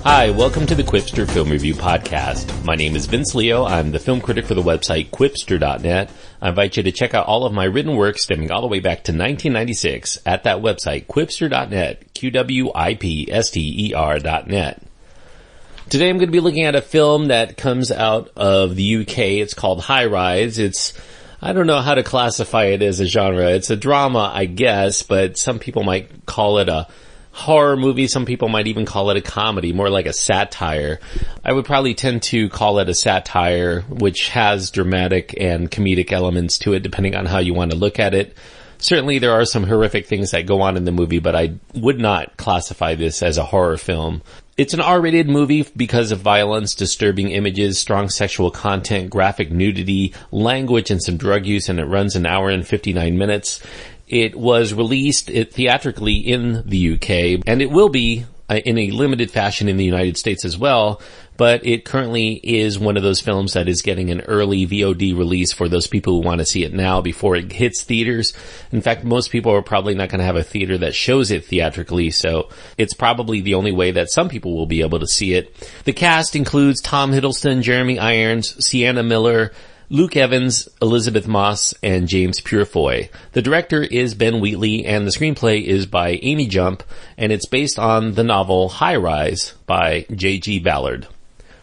Hi, welcome to the Quipster Film Review Podcast. My name is Vince Leo. I'm the film critic for the website Quipster.net. I invite you to check out all of my written work stemming all the way back to 1996 at that website, Quipster.net, Quipster.net. Today I'm going to be looking at a film that comes out of the UK. It's called High Rise. I don't know how to classify it as a genre. It's a drama, I guess, but some people might call it a horror movie. Some people might even call it a comedy, more like a satire. I would probably tend to call it a satire, which has dramatic and comedic elements to it, depending on how you want to look at it. Certainly there are some horrific things that go on in the movie, but I would not classify this as a horror film. It's an R-rated movie because of violence, disturbing images, strong sexual content, graphic nudity, language, and some drug use, and it runs an hour and 59 minutes. It was released theatrically in the UK, and it will be in a limited fashion in the United States as well, but it currently is one of those films that is getting an early VOD release for those people who want to see it now before it hits theaters. In fact, most people are probably not going to have a theater that shows it theatrically, so it's probably the only way that some people will be able to see it. The cast includes Tom Hiddleston, Jeremy Irons, Sienna Miller, Luke Evans, Elizabeth Moss, and James Purefoy. The director is Ben Wheatley, and the screenplay is by Amy Jump, and it's based on the novel High Rise by J.G. Ballard.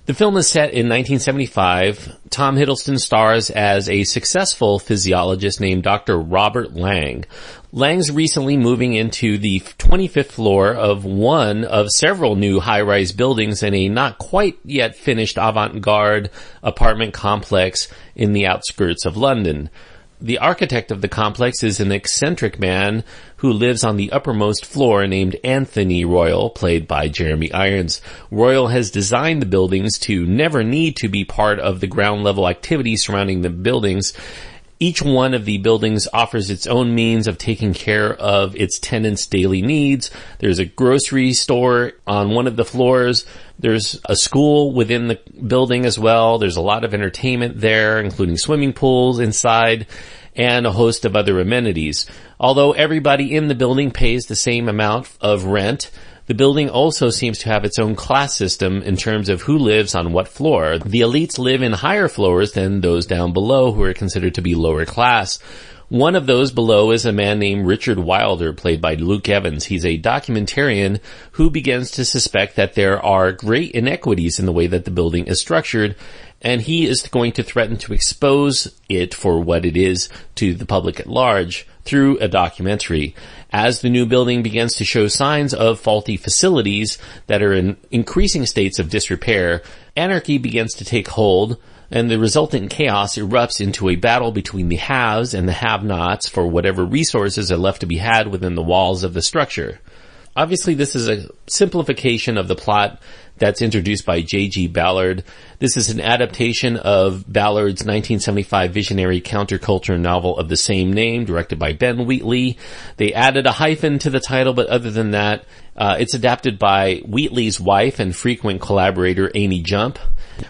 The film is set in 1975. Tom Hiddleston stars as a successful physiologist named Dr. Robert Laing. Lang's recently moving into the 25th floor of one of several new high-rise buildings in a not quite yet finished avant-garde apartment complex in the outskirts of London. The architect of the complex is an eccentric man who lives on the uppermost floor named Anthony Royal, played by Jeremy Irons. Royal has designed the buildings to never need to be part of the ground level activities surrounding the buildings. Each one of the buildings offers its own means of taking care of its tenants' daily needs. There's a grocery store on one of the floors. There's a school within the building as well. There's a lot of entertainment there, including swimming pools inside and a host of other amenities. Although everybody in the building pays the same amount of rent, the building also seems to have its own class system in terms of who lives on what floor. The elites live in higher floors than those down below who are considered to be lower class. One of those below is a man named Richard Wilder, played by Luke Evans. He's a documentarian who begins to suspect that there are great inequities in the way that the building is structured, and he is going to threaten to expose it for what it is to the public at large through a documentary. As the new building begins to show signs of faulty facilities that are in increasing states of disrepair, anarchy begins to take hold, and the resultant chaos erupts into a battle between the haves and the have-nots for whatever resources are left to be had within the walls of the structure. Obviously, this is a simplification of the plot that's introduced by J.G. Ballard. This is an adaptation of Ballard's 1975 visionary counterculture novel of the same name, directed by Ben Wheatley. They added a hyphen to the title, but other than that, it's adapted by Wheatley's wife and frequent collaborator Amy Jump.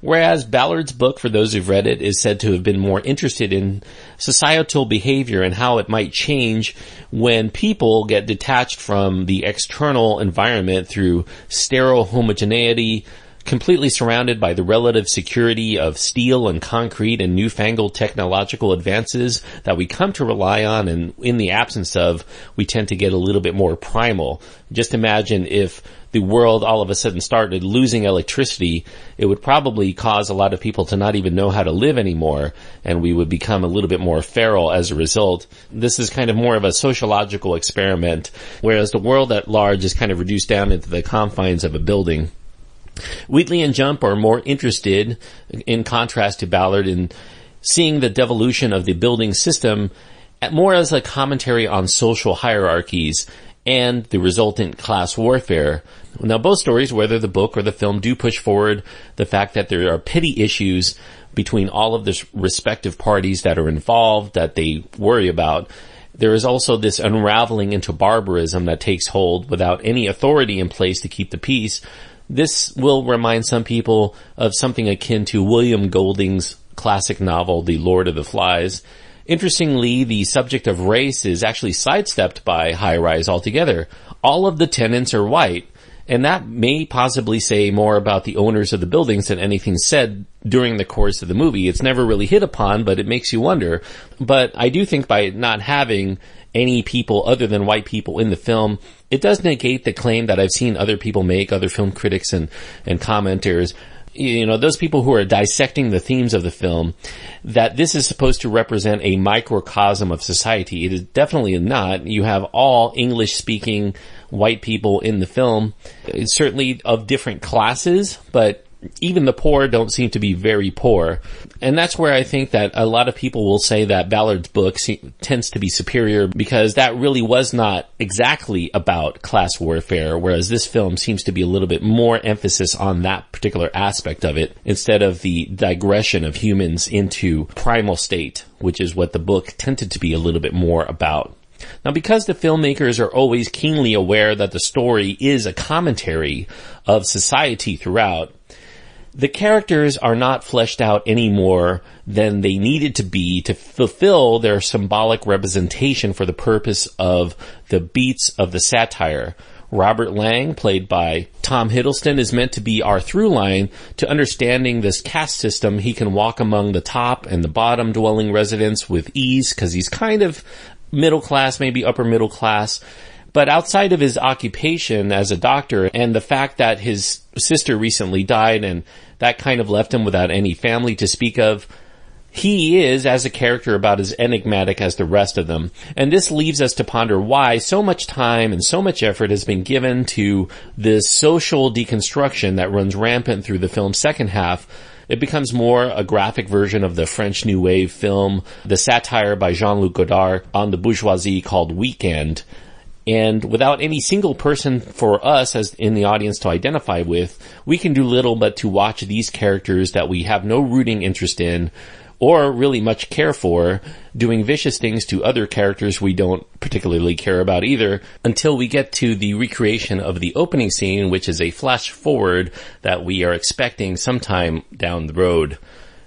Whereas Ballard's book, for those who've read it, is said to have been more interested in societal behavior and how it might change when people get detached from the external environment through sterile homogeneity, completely surrounded by the relative security of steel and concrete and newfangled technological advances that we come to rely on, and in the absence of, we tend to get a little bit more primal. Just imagine if the world all of a sudden started losing electricity, it would probably cause a lot of people to not even know how to live anymore, and we would become a little bit more feral as a result. This is kind of more of a sociological experiment, whereas the world at large is kind of reduced down into the confines of a building. Wheatley and Jump are more interested, in contrast to Ballard, in seeing the devolution of the building system more as a commentary on social hierarchies and the resultant class warfare. Now, both stories, whether the book or the film, do push forward the fact that there are petty issues between all of the respective parties that are involved that they worry about. There is also this unraveling into barbarism that takes hold without any authority in place to keep the peace. This will remind some people of something akin to William Golding's classic novel, The Lord of the Flies. Interestingly, the subject of race is actually sidestepped by High Rise altogether. All of the tenants are white, And that may possibly say more about the owners of the buildings than anything said during the course of the movie. It's never really hit upon, but it makes you wonder. But I do think by not having any people other than white people in the film, it does negate the claim that I've seen other people make, other film critics and commenters, those people who are dissecting the themes of the film, that this is supposed to represent a microcosm of society. It is definitely not. You have all English-speaking white people in the film. It's certainly of different classes, but even the poor don't seem to be very poor. And that's where I think that a lot of people will say that Ballard's book tends to be superior, because that really was not exactly about class warfare, whereas this film seems to be a little bit more emphasis on that particular aspect of it, instead of the digression of humans into primal state, which is what the book tended to be a little bit more about. Now, because the filmmakers are always keenly aware that the story is a commentary of society throughout, the characters are not fleshed out any more than they needed to be to fulfill their symbolic representation for the purpose of the beats of the satire. Robert Laing, played by Tom Hiddleston, is meant to be our through line to understanding this caste system. He can walk among the top and the bottom dwelling residents with ease because he's kind of middle class, maybe upper middle class. But outside of his occupation as a doctor and the fact that his sister recently died and that kind of left him without any family to speak of, he is, as a character, about as enigmatic as the rest of them. And this leaves us to ponder why so much time and so much effort has been given to this social deconstruction that runs rampant through the film's second half. It becomes more a graphic version of the French New Wave film, the satire by Jean-Luc Godard on the bourgeoisie called Weekend. And without any single person for us as in the audience to identify with, we can do little but to watch these characters that we have no rooting interest in or really much care for doing vicious things to other characters we don't particularly care about either, until we get to the recreation of the opening scene, which is a flash forward that we are expecting sometime down the road.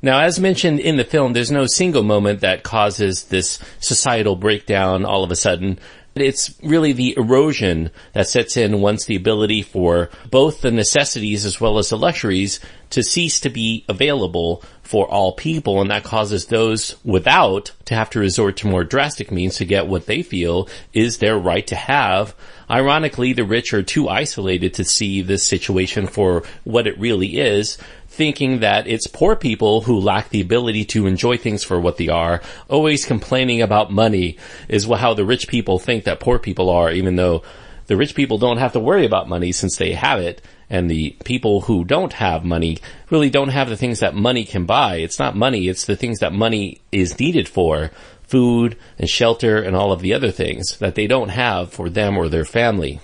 Now, as mentioned in the film, there's no single moment that causes this societal breakdown all of a sudden. It's really the erosion that sets in once the ability for both the necessities as well as the luxuries to cease to be available for all people, and that causes those without to have to resort to more drastic means to get what they feel is their right to have. Ironically, the rich are too isolated to see this situation for what it really is, thinking that it's poor people who lack the ability to enjoy things for what they are. Always complaining about money is how the rich people think that poor people are, even though the rich people don't have to worry about money since they have it. And the people who don't have money really don't have the things that money can buy. It's not money, it's the things that money is needed for. Food and shelter and all of the other things that they don't have for them or their family.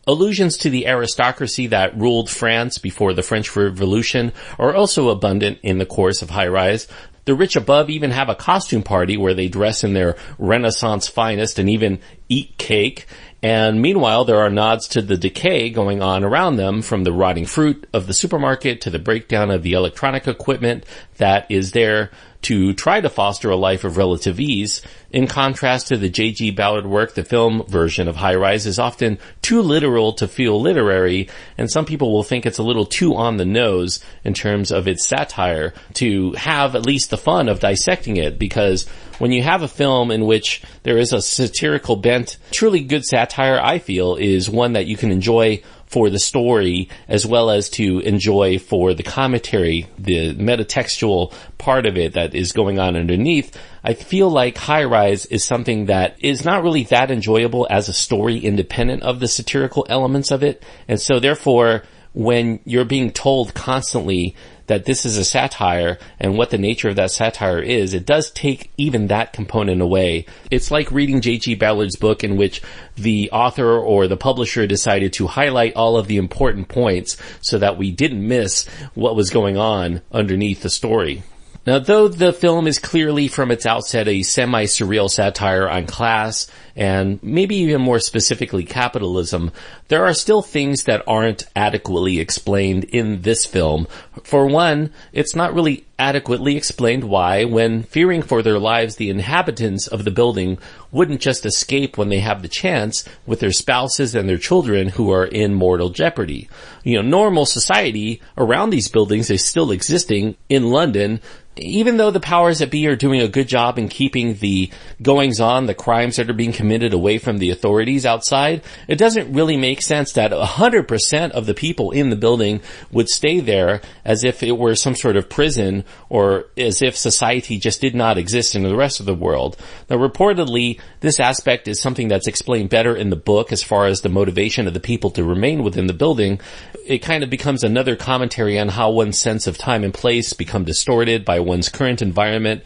Allusions to the aristocracy that ruled France before the French Revolution are also abundant in the course of High Rise. The rich above even have a costume party where they dress in their Renaissance finest and even eat cake. And meanwhile, there are nods to the decay going on around them, from the rotting fruit of the supermarket to the breakdown of the electronic equipment that is there to try to foster a life of relative ease. In contrast to the J.G. Ballard work, the film version of High Rise is often too literal to feel literary, and some people will think it's a little too on the nose in terms of its satire to have at least the fun of dissecting it, because when you have a film in which there is a satirical bent, truly good satire, I feel, is one that you can enjoy for the story as well as to enjoy for the commentary, the metatextual part of it that is going on underneath. I feel like High Rise is something that is not really that enjoyable as a story independent of the satirical elements of it. And so therefore, when you're being told constantly that this is a satire and what the nature of that satire is, it does take even that component away. It's like reading J.G. Ballard's book in which the author or the publisher decided to highlight all of the important points so that we didn't miss what was going on underneath the story. Now, though the film is clearly from its outset a semi-surreal satire on class and maybe even more specifically capitalism, there are still things that aren't adequately explained in this film. For one, it's not really adequately explained why, when fearing for their lives, the inhabitants of the building wouldn't just escape when they have the chance with their spouses and their children who are in mortal jeopardy. Normal society around these buildings is still existing in London, even though the powers that be are doing a good job in keeping the goings-on, the crimes that are being committed away from the authorities outside. It doesn't really make sense that 100% of the people in the building would stay there as if it were some sort of prison, or as if society just did not exist in the rest of the world. Now, reportedly, this aspect is something that's explained better in the book as far as the motivation of the people to remain within the building. It kind of becomes another commentary on how one's sense of time and place become distorted by one's current environment.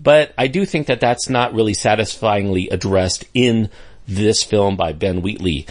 But I do think that that's not really satisfyingly addressed in this film by Ben Wheatley.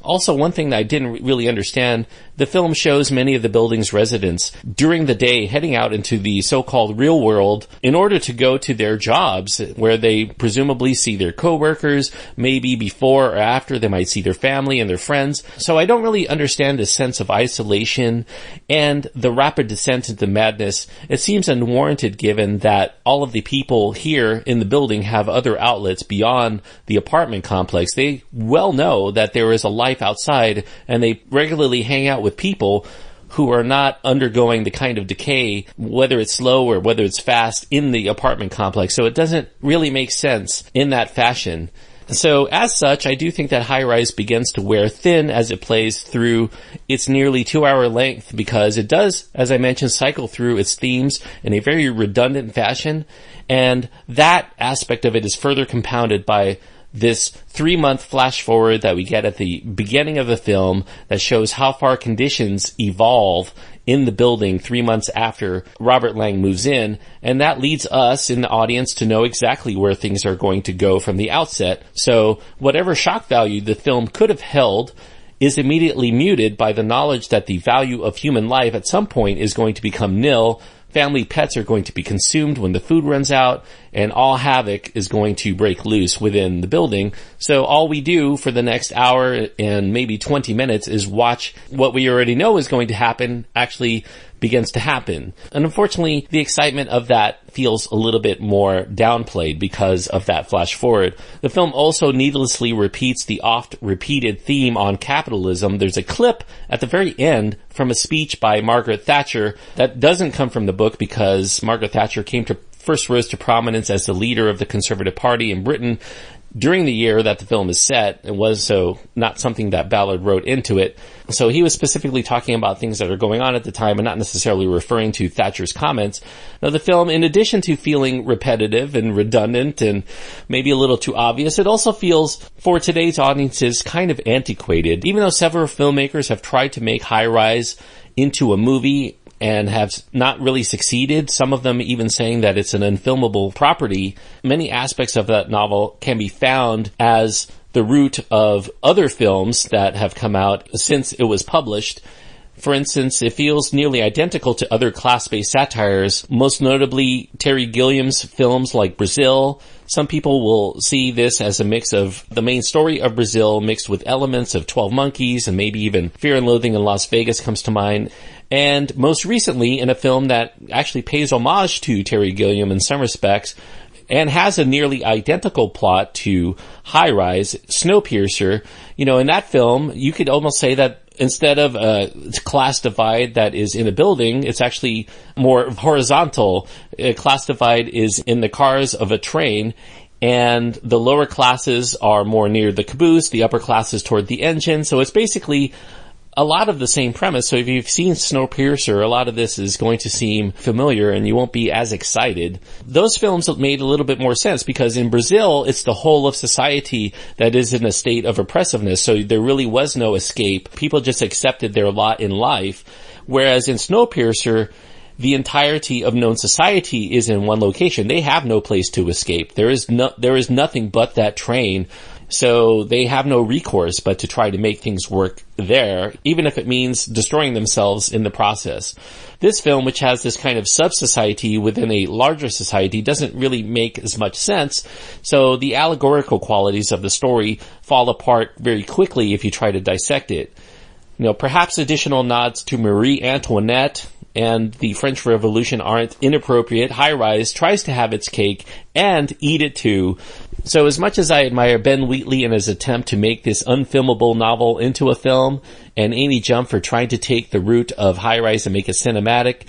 Also, one thing that I didn't really understand, the film shows many of the building's residents during the day heading out into the so-called real world in order to go to their jobs, where they presumably see their coworkers, maybe before or after they might see their family and their friends. So I don't really understand the sense of isolation and the rapid descent into madness. It seems unwarranted given that all of the people here in the building have other outlets beyond the apartment complex. They well know that there is a life outside, and they regularly hang out with people who are not undergoing the kind of decay, whether it's slow or whether it's fast, in the apartment complex. So it doesn't really make sense in that fashion. So as such, I do think that High Rise begins to wear thin as it plays through its nearly 2-hour length, because it does, as I mentioned, cycle through its themes in a very redundant fashion. And that aspect of it is further compounded by this 3-month flash forward that we get at the beginning of the film that shows how far conditions evolve in the building 3 months after Robert Laing moves in, and that leads us in the audience to know exactly where things are going to go from the outset. So whatever shock value the film could have held is immediately muted by the knowledge that the value of human life at some point is going to become nil. Family pets are going to be consumed when the food runs out, and all havoc is going to break loose within the building. So all we do for the next hour and maybe 20 minutes is watch what we already know is going to happen actually begins to happen. And unfortunately, the excitement of that feels a little bit more downplayed because of that flash forward. The film also needlessly repeats the oft-repeated theme on capitalism. There's a clip at the very end from a speech by Margaret Thatcher that doesn't come from the book, because Margaret Thatcher first rose to prominence as the leader of the Conservative Party in Britain during the year that the film is set. It was so not something that Ballard wrote into it. So he was specifically talking about things that are going on at the time and not necessarily referring to Thatcher's comments. Now, the film, in addition to feeling repetitive and redundant and maybe a little too obvious, it also feels, for today's audiences, kind of antiquated. Even though several filmmakers have tried to make High Rise into a movie and have not really succeeded, some of them even saying that it's an unfilmable property, many aspects of that novel can be found as the root of other films that have come out since it was published. For instance, it feels nearly identical to other class-based satires, most notably Terry Gilliam's films like Brazil. Some people will see this as a mix of the main story of Brazil mixed with elements of 12 Monkeys, and maybe even Fear and Loathing in Las Vegas comes to mind. And most recently, in a film that actually pays homage to Terry Gilliam in some respects, and has a nearly identical plot to High Rise, Snowpiercer. In that film, you could almost say that instead of a class divide that is in a building, it's actually more horizontal. A class divide is in the cars of a train, and the lower classes are more near the caboose, the upper classes toward the engine. So it's basically a lot of the same premise. So if you've seen Snowpiercer, a lot of this is going to seem familiar and you won't be as excited. Those films made a little bit more sense because in Brazil, it's the whole of society that is in a state of oppressiveness. So there really was no escape. People just accepted their lot in life. Whereas in Snowpiercer, the entirety of known society is in one location. They have no place to escape. There is nothing but that train. So they have no recourse but to try to make things work there, even if it means destroying themselves in the process. This film, which has this kind of sub-society within a larger society, doesn't really make as much sense. So the allegorical qualities of the story fall apart very quickly if you try to dissect it. Perhaps additional nods to Marie Antoinette and the French Revolution aren't inappropriate, High Rise tries to have its cake and eat it too. So as much as I admire Ben Wheatley in his attempt to make this unfilmable novel into a film, and Amy Jump for trying to take the route of High Rise and make it cinematic,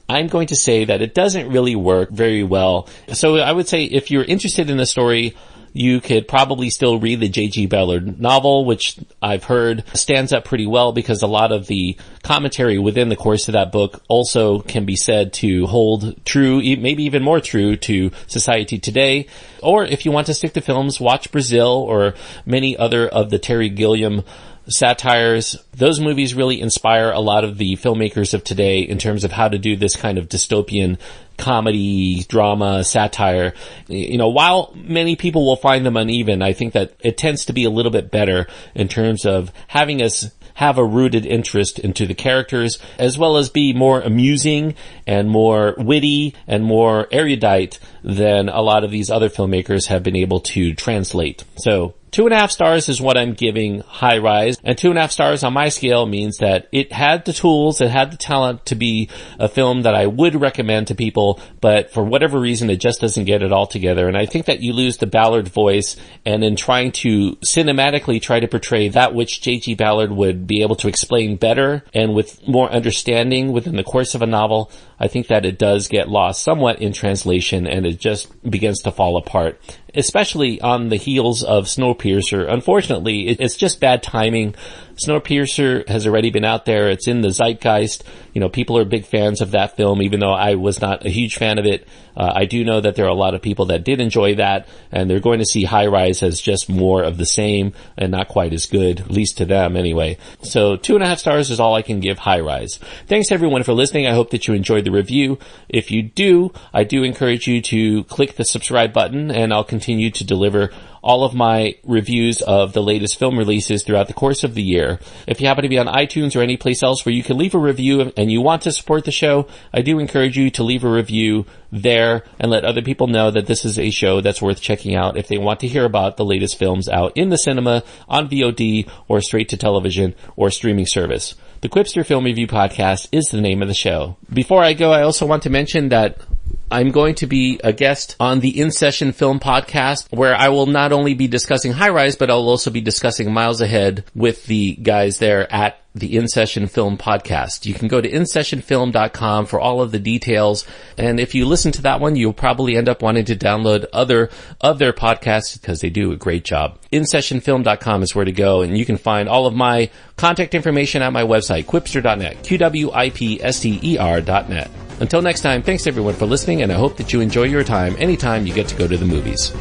I'm going to say that it doesn't really work very well. So I would say if you're interested in the story, you could probably still read the J.G. Ballard novel, which I've heard stands up pretty well because a lot of the commentary within the course of that book also can be said to hold true, maybe even more true to society today. Or if you want to stick to films, watch Brazil or many other of the Terry Gilliam satires. Those movies really inspire a lot of the filmmakers of today in terms of how to do this kind of dystopian comedy, drama, satire. You know, while many people will find them uneven, I think that it tends to be a little bit better in terms of having us have a rooted interest into the characters, as well as be more amusing and more witty and more erudite than a lot of these other filmmakers have been able to translate. So 2.5 stars is what I'm giving High Rise, and 2.5 stars on my scale means that it had the tools, it had the talent to be a film that I would recommend to people, but for whatever reason it just doesn't get it all together. And I think that you lose the Ballard voice, and in trying to cinematically try to portray that which J.G. Ballard would be able to explain better and with more understanding within the course of a novel, I think that it does get lost somewhat in translation, and it just begins to fall apart, especially on the heels of Snowpiercer. Unfortunately, it's just bad timing. Snowpiercer has already been out there. It's in the zeitgeist. You know, people are big fans of that film, even though I was not a huge fan of it. I do know that there are a lot of people that did enjoy that, and they're going to see High Rise as just more of the same and not quite as good, at least to them anyway. So 2.5 stars is all I can give High Rise. Thanks everyone for listening. I hope that you enjoyed the review. If you do, I do encourage you to click the subscribe button, and I'll continue to deliver all of my reviews of the latest film releases throughout the course of the year. If you happen to be on iTunes or any place else where you can leave a review and you want to support the show, I do encourage you to leave a review there and let other people know that this is a show that's worth checking out if they want to hear about the latest films out in the cinema, on VOD, or straight to television or streaming service. The Quipster Film Review Podcast is the name of the show. Before I go, I also want to mention that I'm going to be a guest on the In Session Film Podcast, where I will not only be discussing High Rise, but I'll also be discussing Miles Ahead with the guys there at the In Session Film Podcast. You can go to InSessionFilm.com for all of the details, and if you listen to that one, you'll probably end up wanting to download other of their podcasts because they do a great job. InSessionFilm.com is where to go, and you can find all of my contact information at my website, Quipster.net, QWIPSTER.net. Until next time, thanks everyone for listening, and I hope that you enjoy your time anytime you get to go to the movies.